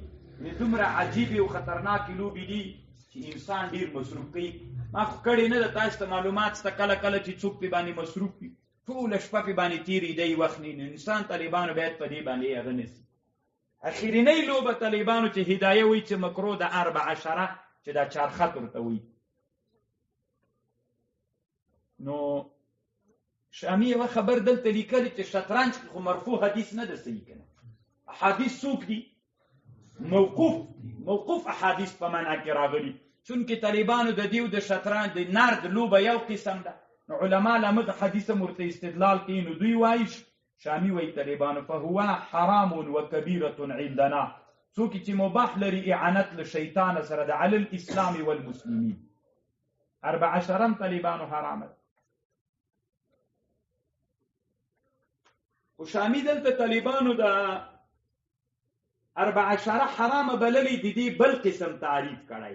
دومره عجیبې او خطرناکې لوبې دي چې انسان ډیر مصروف کوي. ما خو کړی نه ده، تاسو ته معلومات شته کله کله چې څوک پې باندې مصروف وي، ټوله شپه پې باندې تېري دی وخت نه. انسان طالبانو باید په دې باندې هغه نه سي. اخرنۍ لوبه طالبانو چې هدایه وایي چې مکرو د 14 چې دا چارخط ورته وایي. نو شامي یوه خبر دلته لیکلي چې شطرنج کې خو مرفوع حدیث نه ده صحیح کنه. احادیث څوک دي؟ موقوف احادیث په معنا کې راغلي. چونکې طالبانو د دیو د شطرنج د نرد لوبه یو قسم ده، نو علما له مغه حدیثه ورته استدلال کوي. نو دوی وایي شامي وایي طالبانو فهو حرام وکبیرة عندنا، څوک چې مباح لري اعانت له شیطان سره د علی الاسلام والمسلمین. 14 طالبانو حرام ده. خو شامي دلته طالبانو د 14 حرامه بللي د دې بل قسم تعریف کړی.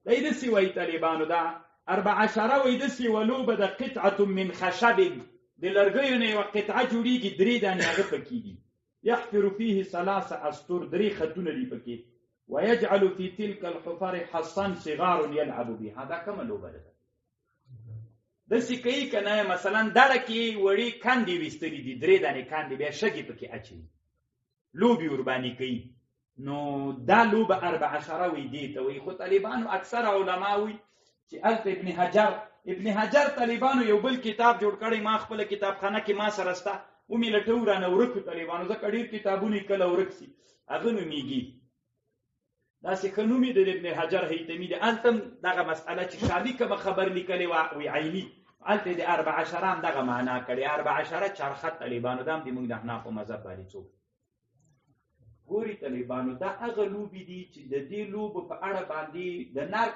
دی داسې وایي طالبانو دا 14 وایي داسې ولوبه د قطعة من خشب، د لرګیو نه یوه قطعه جوړېږي، 3 دانې هغه پکې دي. يحفر فيه 3 أسطر، 3 خطونه دي پکې. ويجعل في تلك الحفر حصا صغار يلعب بها. دا کومه لوبه ده؟ داسې کوي که نه، مثلا دړه کې وړې کندې ویستلي دي، 3 دانې کندې، بیا شګې پکې اچوي، لوبې ورباندې کوي. نو دا لوبه 14 وایي دې ته وایي. خو طالبانو اکثر علما وایي چې هلته ابن حجر طالبانو یو بل کتاب جوړ کړی. ما خپله کتابخانه کې ما سره شته، ومې لټو رانه ورک طالبانو، ځکه ډېر کتابونه یې کله ورک سي. هغه نومېږي داسې ښه نوم یې د ابن حجر هیتمي دی. هلته هم دغه مسئله چې شامي کومه خبر لیکلې وه وی عیني، هلته د 14 هم دغه معنا کړې. 14 چارخط طالبانو دا هم د موږ د احنافو مذهب باندې څوک ګوري. طالبانو دا هغه لوبې دي چې د دې لوبو په اړه باندې د نر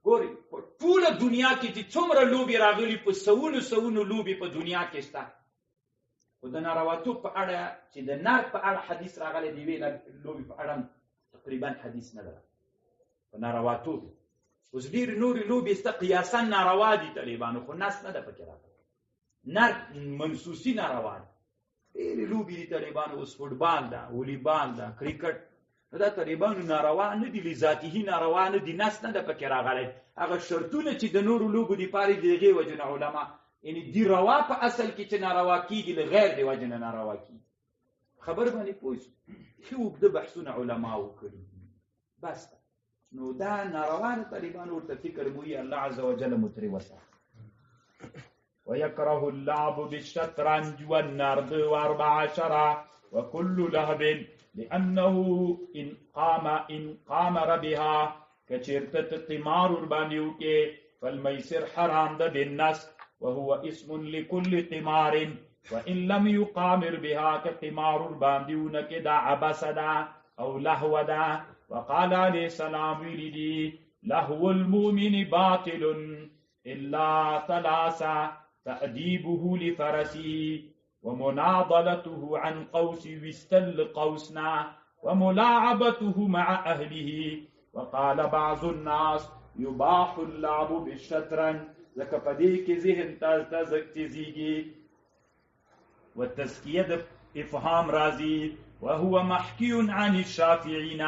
ګوري په ټوله دنیا کې چې څومره لوبې راغلي، په سونو لوبې په دنیا کې شته. خو د نارواطوب په اړه چې د نر په اړه حدیث راغلی، د یوې لوبې په اړه تقریبا حدیث نه ده په نارواطوب. اوس ډېرې نورې لوبې شته قیاسا ناروا دي طالبانو، خو نس نه ده پکې راغلی. نر منسوسي ناروا ده. ډېرې لوبې دي طالبانو. اوس فوټبال ده، ولیبال ده، کرکټ. دا طالبانو ناروا نه دي، لذاتي ناروا نه دي، نس نه ده پکې راغلی. هغه شرطونه چې د نورو لوبو دپاره د هغې وجې نه علما یعنې دي روا په اصل کې چې ناروا کېږي، له غیر د وجې نه ناروا کېږي. خبر باندې پوه شو؟ ښه اوږده بحثونه علماو کړي دي، بس. نو دا ناروا نه طالبانو ورته فکر موي. الله عز وجل مترې وسه. ويكره اللعب بالشطرنج والنرد 14 وكل لهب لأنه إن قامر بها كچرت قمار وربانيو کې فالميسر حرام ده بالنص وهو اسم لكل قمار وإن لم يقامر بها كقمار وربانيو کې دا عبس ده أو لهو ده. وقال عليه السلام ولدي لهو المؤمن باطل إلا 3 تأديبه لفرسه ومناضلته عن قوس وستل قوسنا وملاعبته مع أهله. وقال بعض الناس يباح اللعب بالشطرنج، لکه پدې کې ذهن تزيږي والتزكية افهام راضي. وهو محكي عن الشافعين،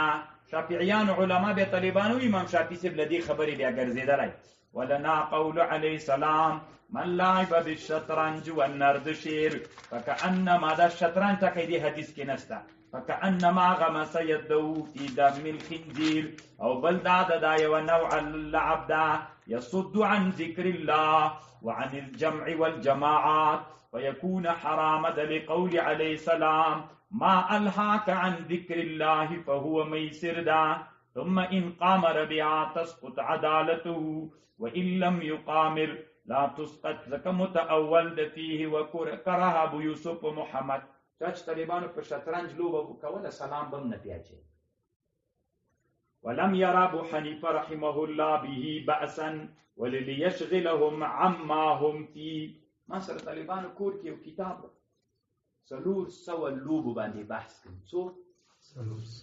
شافعيان علماء به طالبانو امام شافعي سے بلدي خبري بیا ګرځیدلای. ولنا قول عليه السلام من لعب بالشطرنج والنرد شير فكأنما دا الشطرنج تقيدي حديث کې نستا فكأنما غمس يده في دم الخنزير او بل دا يو نوع اللعب دا يصد عن ذكر الله وعن الجمع والجماعات فيكون حراما لقول عليه السلام ما ألهاك عن ذكر الله فهو ميسر دا. ثم إن قامر بها تسقط عدالته وإن لم يقامر لا تسقط. ذکا متأول فيه وكره ابو يوسف محمد. چاچ طالبانو په شطرنج لوبه کوله سلام بم نه پیاچي. ولم يرى ابو حنيفه رحمه الله به بأسا ولليشغلهم عما هم فيه. ما سره طالبانو کور کې یو کتاب 300 لوبو باندې بحث کوي. څو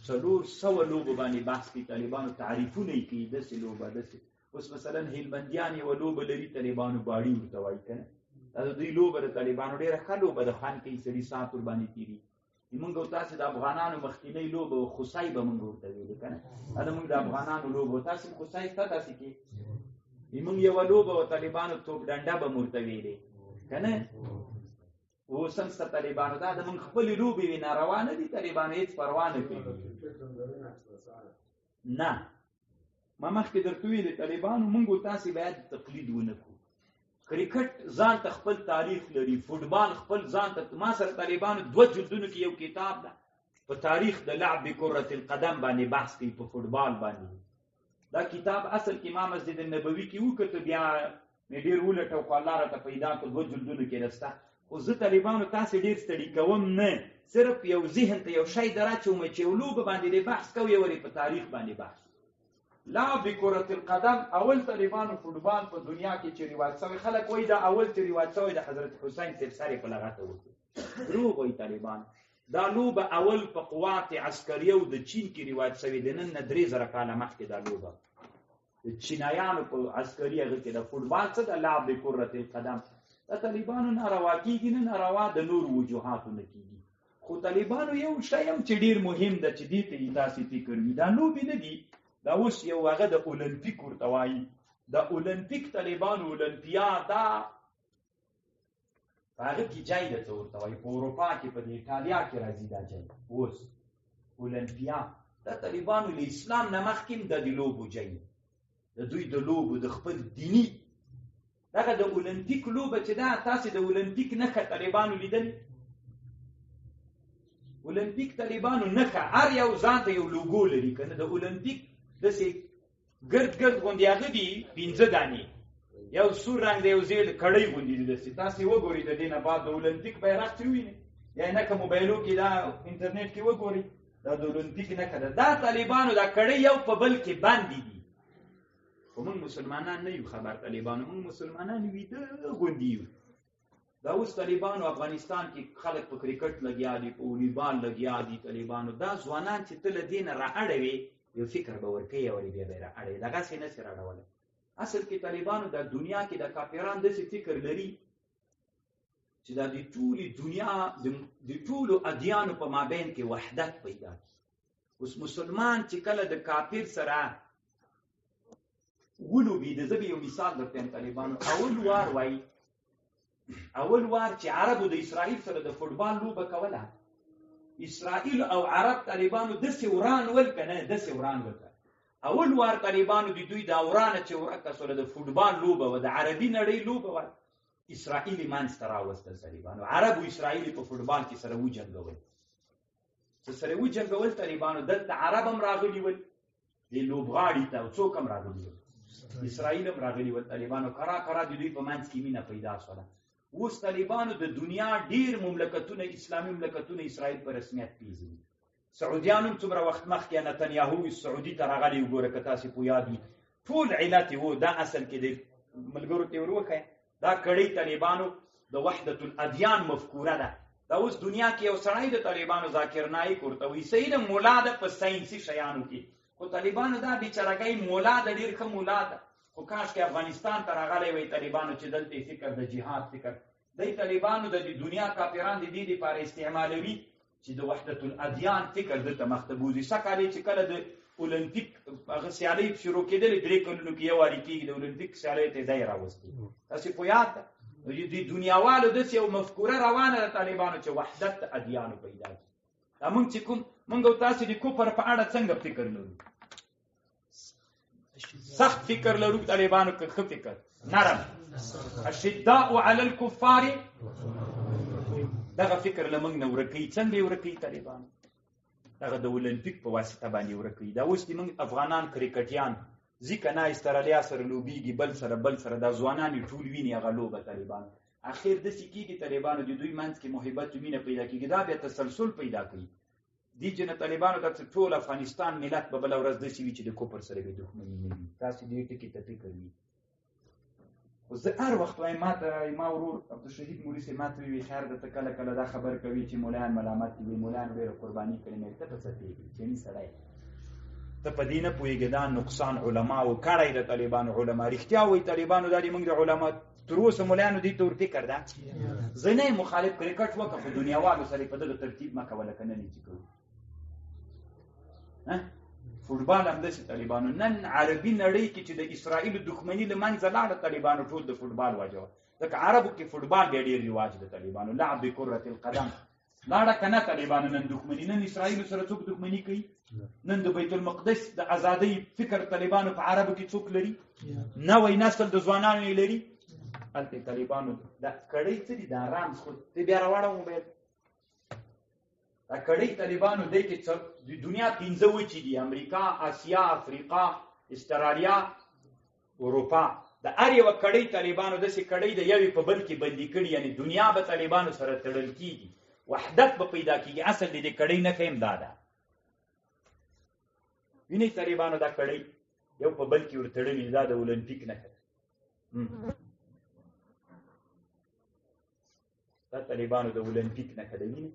300 لوبو باندې بحث کوي. طالبانو تعریفونه یې کوي داسې لوبه داسې. اوس مثلا هلمندیان یوه لوبه لري طالبانو باړي ورته وایي که نه. دا د دوی لوبه د طالبانو ډېره ښه لوبه ده. خان کې سړي ساعت ورباندې تېري. موږ او تاسو د افغانانو مخکینی لوبه خوسای به موږ ورته ویلې که نه، دا موږ د افغانانو لوبه. تاسو خوسای شته داسې کې موږ یوه لوبه و طالبانو توپ ډنډه به مو ورته ویلې که نه. اوس هم شته طالبانو، دا د موږ خپلې لوبې وي، ناروا نه دي. طالبانو هېڅ پروا نه کوي. نه، ما مخکې درته ویلې طالبانو موږ او تاسې باید تقلید ونه کړو. کرکټ ځان ته خپل تاریخ لري، فوټبال خپل ځان ته. ما سره طالبانو 2 جلدونو کې یو کتاب ده په تاریخ د لعب کره القدم باندې بحث کوي، په فوټبال باندې. دا کتاب اصل کې ما مسجد النبوي کې وکړو، بیا مې ډېر ولټو خو الله راته پیدا کړو 2 جلدونو کې رسته. خو زه طالبانو تاسې ډېر ستړي کوم نه، صرف یو ذهن ته یو شی دراچوم چې یو لوبه باندې دې بحث کوو، یو ورې په تاریخ باندې بحث. لعب کره القدم اول طالبانو فوټبال په دنیا کې چې رواج شوی، خلک وایي دا اول چې رواج شوی د حضرت حسین صاحب سر یې په لغته وکړ. دروغ وایي طالبان. دا لوبه اول په قوات عسکریه د چین کې رواج شوی دی، نن نه 3000 کاله مخکې دا لوبه د چینایانو په عسکري هغه کې د فوټبال څه د لعب کره القدم. دا طالبانو ناروا کېږي، نه ناروا د نور وجوهاتو نه کېږي. خو طالبانو یو شی هم چې ډېر مهم ده چې دې ته یې تاسې فکر وي، دا لوبې نه دي. دا اوس یو هغه د اولمپیک ورته وایي، د اولمپیک طالبانو اولمپیا دا په هغه کې جای ده څه ورته وایي، په اروپا کې په ایټالیا کې راځي دا جای. اوس اولمپیا دا طالبانو له اسلام نه مخکې هم د دې لوبو جای، د دوی د لوبو د خپل دیني دغه د اولمپیک لوبه چې دا تاسې د اولمپیک نښه طالبانو لیدلې؟ اولمپیک طالبانو نښه هر یو ځان ته یو لوګو لري که نه. د اولمپیک داسې ګرد ګرد غوندې هغه دي 15 دانې، یو سور رنګ دی، یو زیړ کړۍ غوندې دي داسې. تاسې وګورئ د دې نه بعد د اولمپیک بیرغ چې ووینئ، یا نه که موبایلو کې دا انټرنیټ کې وګورئ، دا د اولمپیک نښه ده. دا طالبانو دا کړۍ یو په بل کې باندې دي. خو موږ مسلمانان نه یو خبر طالبانو، موږ مسلمانان ویده غوندې یو. دا اوس طالبانو افغانستان کې خلک په کرکټ لګیا دي، په والیبال لګیا دي. طالبانو دا ځوانان چې ته له دې نه رااړوې، یو فکر به ورکوي او بیا به یې رااړوي، دغسې نه شي رااړولی. اصل کې طالبانو د دنیا کې د کافران داسې فکر لري چې دا د ټولې دنیا د ټولو ادیانو په مابین کې وحدت پیدا کړي. اوس مسلمان چې کله د کافر سره ولوبېده، زه به یو مثال درته یم. طالبانو اول وار چې عربو د اسرائیل سره د فوټبال لوبه کوله، اسرائیل او عرب طالبانو داسې وران ول که نه، داسې وران ول. اول وار طالبانو د دوی دا ورانه چې ورکه سوله د فوټبال لوبه وه، د عربي نړۍ لوبه وه، اسرائیل یې منځته راوستل. طالبانو عرب او اسرائیل په فوټبال کې سره وجنګول. څه سره وجنګول طالبانو؟ دلته عرب هم راغلي ول دې لوبغاړي ته، او څوک هم راغلي ول، اسرائیل هم راغلي ول. طالبانو کرا د دوی په منځ کې مینه پیدا شوله. اوس طالبانو د دنیا ډیر مملکتونه، اسلامي مملکتونه اسرائیل په رسمیت پیژني. سعودیان هم څومره وخت مخکې نتنیاهو سعودي ته راغلی، وګوره که تاسې په یاد وي. ټول علت یې و، دا اصل کې د ملګرو ته ور وښیه، دا کړۍ طالبانو د وحدت الادیان مفکوره ده. دا اوس دنیا کې یو سړی د طالبانو ذاکر نایک ورته وایي، صحیح ده مولا ده په ساینسي شیانو کې، خو طالبانو دا بیچارهګۍ مولا ده، ډېر ښه مولا ده. خو کاش کې افغانستان ته راغلی وای طالبانو چې دلته فکر د جهاد فکر دی. طالبانو د دنیا کافران د دې لپاره استعمالوي چې د وحدت الادیان فکر دلته مخته بوځي. سږکال چې کله د اولمپیک هغه سیالۍ شروع کېدلې، 3 کلونو کې یو وارې کېږي د اولمپیک سیالۍ ته دی راوستي. تاسې په یاد ده د دنیاوالو داسې یو مفکوره روانه ده طالبانو چې وحدت ادیانو پیدا کړي. دا موږ چې کوم موږ او تاسې د کفر په اړه څنګه فکر لرو؟ سخت فکر لرو طالبانو که ښه فکر؟ نرم. الشداء علی الکفار، دغه فکر له موږ نه ورکوي. څنګه یې ورکوي طالبانو؟ دغه د اولمپیک په واسطه باندې ورکوي. دا اوس د موږ افغانان کرکټیان ځي که نه استرالیا سره لوبېږي، بل سره دا ځوانان یې ټول ویني هغه لوبه طالبانو. اخر داسې کېږي طالبانو د دوی منځ کې محبت و مینه پیدا کېږي، دا بیا تسلسل پیدا کوي. دې چې نه طالبانو ته ټول افغانستان ملت به بله ورځ داسې وي چې د کفر سره به دښمني نه وي. تاسې دې ټکي ته فکر وي. خو زه هر وخت وایم، ما ورور عبدالشهید مولوي صاحب ما ته ویل خیر درته کله کله دا خبر کوي چې مولایان ملامت دي، وایي مولایان ډېره قرباني کړې. مې ته په څه پوهېږې؟ چیني سړی ته په دې نه پوهېږې دا نقصان علماو کړی د طالبانو. علما رښتیا وایي طالبانو دا د موږ د تر اوسه مولانو دې ته ور فکر ده زه نه مخالف کرکټ وکړه خو دنیاوالو سره په دغه ترتیب مه کوله که نه چې کوو فوټبال همداسې طالبانو نن عربي نړۍ کې چې د اسرائیلو دښمني له منځه لاړه طالبانو ټول د فوټبال وجه ځکه عربو کې فوټبال بیا ډېر رواج د طالبانو لعب بکرة القدم لاړه که نه طالبانو نن دښمني نن اسرائیلو سره څوک دښمني کوي نن د بیت المقدس د ازادۍ فکر طالبانو په عربو کې څوک لري نوی نسل د ځوانانو یې لري هلته طالبانو دا کړۍ څه دي دا رامز خو ته بیا راواړه موبایل دا کړۍ طالبانو دی کې د دنیا 15 وچې دي امریکا اسیا افریقا استرالیا اروپا د هر یوه کړۍ طالبانو داسې کړۍ د یوې په بل کې بندي کړي یعنی دنیا به طالبانو سره تړل کېږي وحدت به پیدا کېږي اصل د دې کړۍ نښه هم دا ده وینئ طالبانو دا کړۍ یو په بل کې ورتړلي دا د اولمپیک نښه ده دا طالبانو د اولمپیک نښه ده وینئ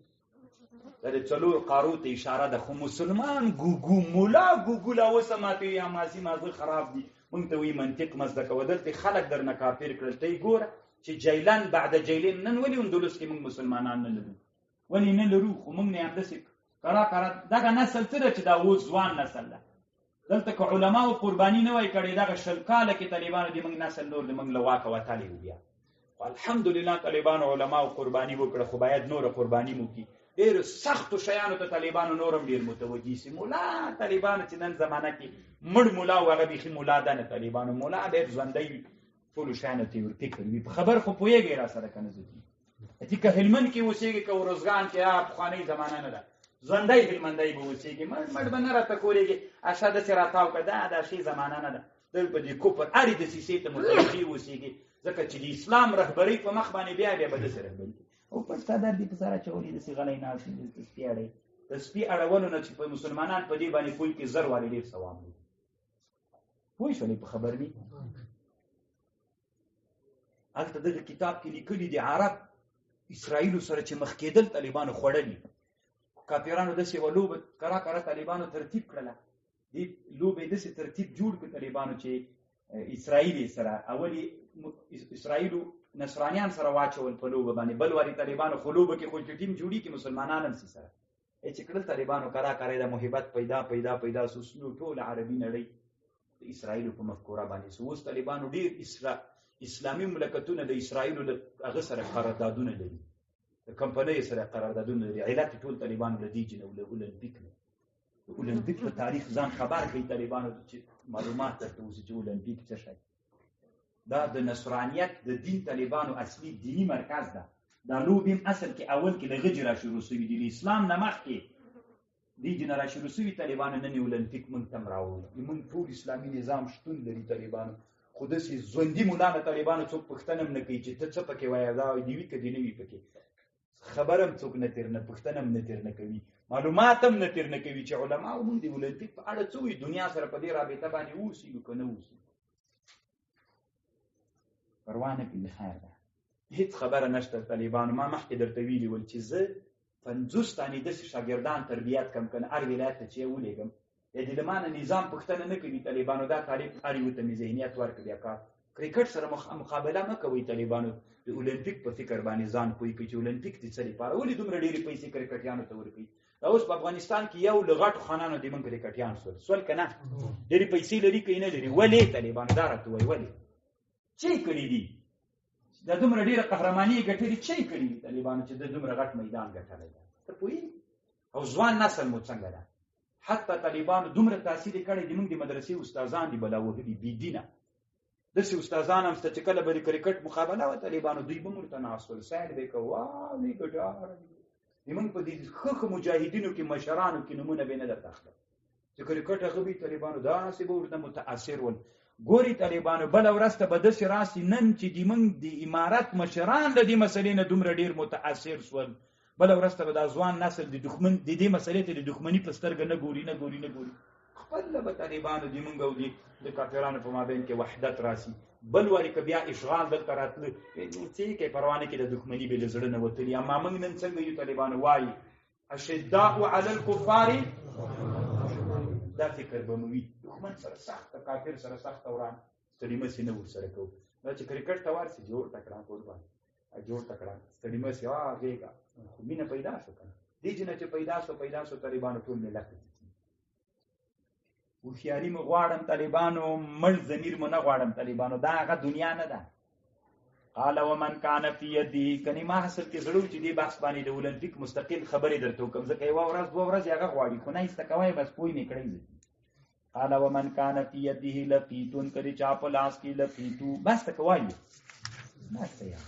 دا د څلور قارو ته اشاره ده خو مسلمان ګوګو مولا ګوګو لا اوسه ماته وي حماسي مازه خراب دي موږ ته وایي منطق مزده کوه دلته خلک درنه کافر کړل ته یې ګوره چې جیلان بعد جیلین نن ولې اندلس کې موږ مسلمانان نه لرو ولې نه لرو خو موږ نه همداسې کرا دغه نسل څه ده چې دا اوس ځوان نسل ده دلته که علماو قرباني نه وای کړې دغه 20 کاله کې طالبانو د موږ نسل نور د موږ له واکه وتلی و بیا خو الحمدلله طالبانو علماو قرباني وکړه خو باید نوره قرباني مو کړي ډېرو سختو شیانو ته طالبانو نورم ډېر متوجي سي مولا طالبانو چې نن زمانه کې مړ مولا و هغه بیخي مولا ده نه طالبانو مولا ډېر ژوندی وي ټولو شیانو ته یې ورفکر وي په خبر خو پوهېږئ را سره که نه زه دي که هلمند کې اوسېږي که ورزګان کې پخوانۍ زمانه نه ده ژوندی هلمندی به اوسېږي مړ به نه راته کورېږي اشا داسې راتاو که دا ښې زمانه نه ده دل په دې کفر هرې دسیسې ته متوجي اوسېږي ځکه چې د اسلام رهبرۍ په مخ باندې بیا به داسې رهبري او په څادر دې په سر اچولي داسې غلی ناست دي د سپي اړی د سپي اړولو نه چې په مسلمانان په دې باندې پوه کې 1000 وارې ډېر ثواب دی پوه شولې په خبر وي هلته دغه کتاب کې لیکلي دي عرب اسرائیلو سره چې مخ کېدل طالبانو خوړلي کافرانو داسې یوه لوبه کرا طالبانو ترتیب کړله دې لوبې داسې ترتیب جوړ کړ طالبانو چې اسرائیل سره اولي اسرائیلو نصرانیان سره واچول په لوبه باندې بل واري طالبانو خو لوبه کې خو ټیم جوړي کې مسلمانان هم سره چې کړل طالبانو کرا د محبت پیدا سوسلو ټول عربي نړۍ د اسرائیلو په مفکوره باندې اوس طالبانو ډېر اسلامي مملکتونه د اسرائیلو هغه سره قراردادونه لري د کمپنۍ سره قراردادونه لري علت ټول طالبانو له دې جنو له اولمپیک نه اولمپیک په تاریخ ځان خبر کوي طالبانو چې معلومات درته اوسي چې اولمپیک څه شي دا د نصرانیت د دین طالبانو اصلي دینی مرکز ده دا لوبې اصل کې اول کې د غجر را شروع شوي دي اسلام نه مخکې دې جن را شروع شوي طالبانو نن اولمپیک موږ ته راوړي موږ ټول اسلامي نظام شتون لري طالبانو خو داسې ژوندي مولا نه طالبانو څوک پوښتنه هم نه کوي چې ته څه پکې وایې دا دې وي که دې نه وي پکې خبر هم څوک نه تېر نه پوښتنه هم نه تېر نه کوي معلومات هم نه تېر نه کوي چې علماو موږ د اولمپیک په اړه څه وایي دنیا سره په دې رابطه باندې اوسېږو که نه اوسېږو پروا نه کوي خیر ده هیڅ خبره نشته طالبانو ما مخکې درته ویلي ول چې زه 50 تانې داسې شاګردان تربیت کم که نه هر ولایت ته چې یې ولېږم یا دې له ما نه نظام پوښتنه نه کوي طالبانو دا طالب هر یوه ته مې ذهنیت ورکړي بیا کار کرکټ سره مقابله مه کوئ طالبانو د اولمپیک په فکر باندې ځان پوه کړئ چې اولمپیک د څه لپاره ولې دومره ډېرې پیسې کرکټیانو ته ورکوي دا اوس په افغانستان کې یو له غټو خانانو د موږ کرکټیان سول که نه ډېرې پیسې لري که یې نه لري ولې طالبانو دا راته وایي ولې څه یې کړي دي دا دومره ډېره قهرماني یې ګټلې څه یې کړي دي طالبانو چې د دومره غټ میدان ګټلی دی ته پوهېږې او ځوان نسل مو څنګه ده حتی طالبانو دومره تاثیر یې کړی د موږ د مدرسې استادان دي بلا وهلي بېدینه داسې استادان هم شته چې کله به د کرکټ مقابله وه طالبانو دوی به موږ ته ناست ول سیل به یې کوه واوې ګډاره زموږ په دې ښه مجاهدینو کې مشرانو کې نومونه به یې نه درته اخلم چې کرکټ هغه به طالبانو داسې به ورته متاثر ول ګوري طالبانو بله ورځ ته به داسې راسي نن چې د موږ د امارت مشران له دې مسلې نه دومره ډېر متاثر شول بله ورځ ته به دا ځوان نسل د دې مسلې ته د دښمني په سترګه نه ګوري خپله به طالبانو د موږ او د کافرانو په مابین کې وحدت راسي بل واري که بیا اشغال دلته راتله څه یې کوي پروا نه کوي د دښمني به له زړه نه وتلي اما موږ نن څنګه یو طالبانو وایي اشداء علی الکفار دا فکر به مو وي دښمن سره سخته کافر سره سخته وران ستړي مسې نه ورسره کوو دا چې کرکټ ته ورسي جوړ تکړه فوټبال جوړ تکړه ستړي مې سوا هغه خو مینه پیدا شو کنه دې چې نه چې پیدا شو طالبانو ټول ملت هوښیاري مو غواړم طالبانو مړ ضمیر مو نه غواړم طالبانو دا هغه دنیا نه ده قال ومن كان في يده کني ما حاصل کې زړو چې دی بحث باندې د اولمپیک مستقل خبرې درته کوم ځکه یو ورځ دوه ورځې هغه غواړي خو نه استکوي بس پوي نه کړی قال ومن كان في يده لقيت کړي چا په لاس کې لقيتو بس تکوي بس یا